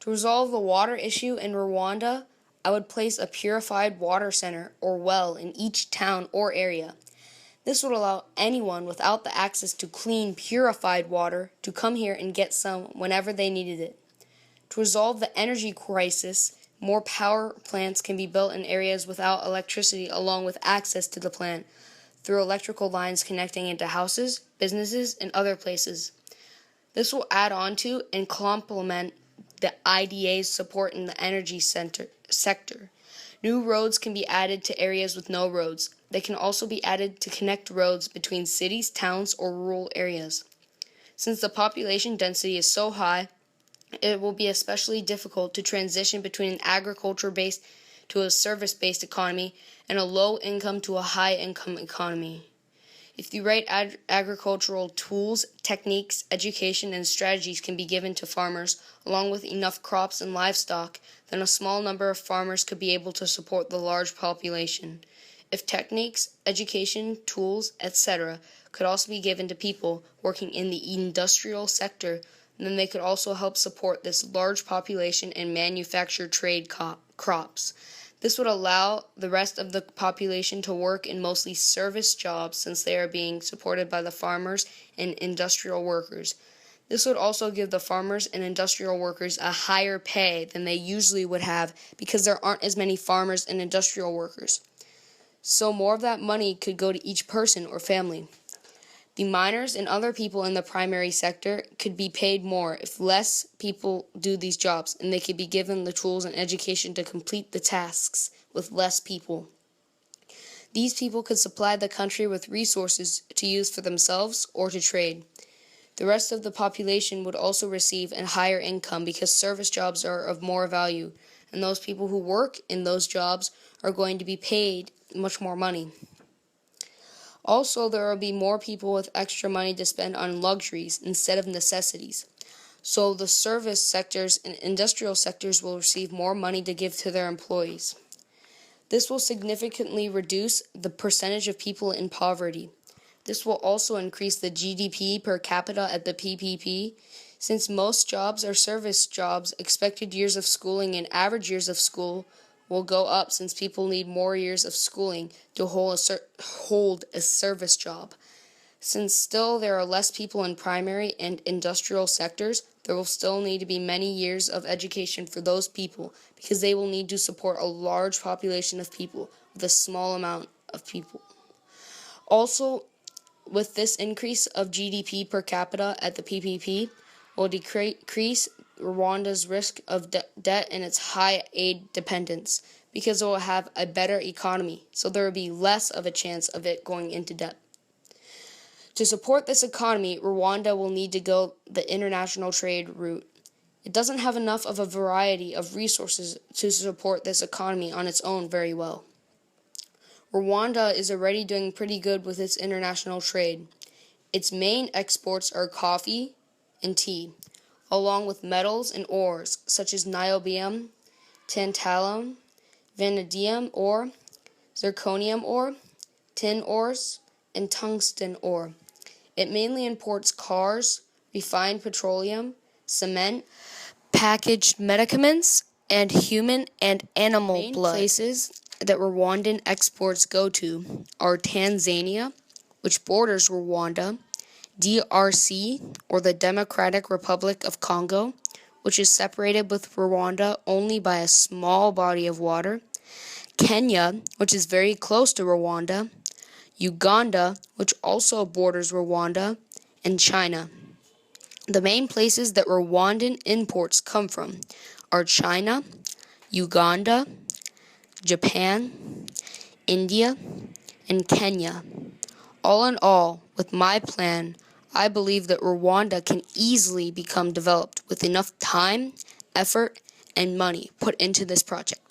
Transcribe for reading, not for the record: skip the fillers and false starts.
To resolve the water issue in Rwanda, I would place a purified water center or well in each town or area. This would allow anyone without the access to clean, purified water to come here and get some whenever they needed it. To resolve the energy crisis, more power plants can be built in areas without electricity along with access to the plant through electrical lines connecting into houses, businesses, and other places. This will add on to and complement the IDA's support in the energy sector. New roads can be added to areas with no roads. They can also be added to connect roads between cities, towns, or rural areas. Since the population density is so high, it will be especially difficult to transition between an agriculture-based to a service-based economy and a low-income to a high-income economy. If the right agricultural tools, techniques, education, and strategies can be given to farmers, along with enough crops and livestock, then a small number of farmers could be able to support the large population. If techniques, education, tools, etc. could also be given to people working in the industrial sector, then they could also help support this large population and manufacture trade crops. This would allow the rest of the population to work in mostly service jobs since they are being supported by the farmers and industrial workers. This would also give the farmers and industrial workers a higher pay than they usually would have because there aren't as many farmers and industrial workers. So more of that money could go to each person or family. The miners and other people in the primary sector could be paid more if less people do these jobs, and they could be given the tools and education to complete the tasks with less people. These people could supply the country with resources to use for themselves or to trade. The rest of the population would also receive a higher income because service jobs are of more value, and those people who work in those jobs are going to be paid much more money. Also, there will be more people with extra money to spend on luxuries instead of necessities. So the service sectors and industrial sectors will receive more money to give to their employees. This will significantly reduce the percentage of people in poverty. This will also increase the GDP per capita at the PPP. Since most jobs are service jobs, expected years of schooling and average years of school will go up since people need more years of schooling to hold a service job. Since still there are less people in primary and industrial sectors, there will still need to be many years of education for those people because they will need to support a large population of people with a small amount of people. Also, with this increase of GDP per capita at the PPP, will decrease Rwanda's risk of debt and its high aid dependence because it will have a better economy, so there will be less of a chance of it going into debt. To support this economy, Rwanda will need to go the international trade route. It doesn't have enough of a variety of resources to support this economy on its own very well. Rwanda is already doing pretty good with its international trade. Its main exports are coffee and tea, along with metals and ores such as niobium, tantalum, vanadium ore, zirconium ore, tin ores, and tungsten ore. It mainly imports cars, refined petroleum, cement, packaged medicaments, and human and animal blood. Places that Rwandan exports go to are Tanzania, which borders Rwanda, DRC, or the Democratic Republic of Congo, which is separated with Rwanda only by a small body of water, Kenya, which is very close to Rwanda, Uganda, which also borders Rwanda, and China. The main places that Rwandan imports come from are China, Uganda, Japan, India, and Kenya. All in all, with my plan, I believe that Rwanda can easily become developed with enough time, effort, and money put into this project.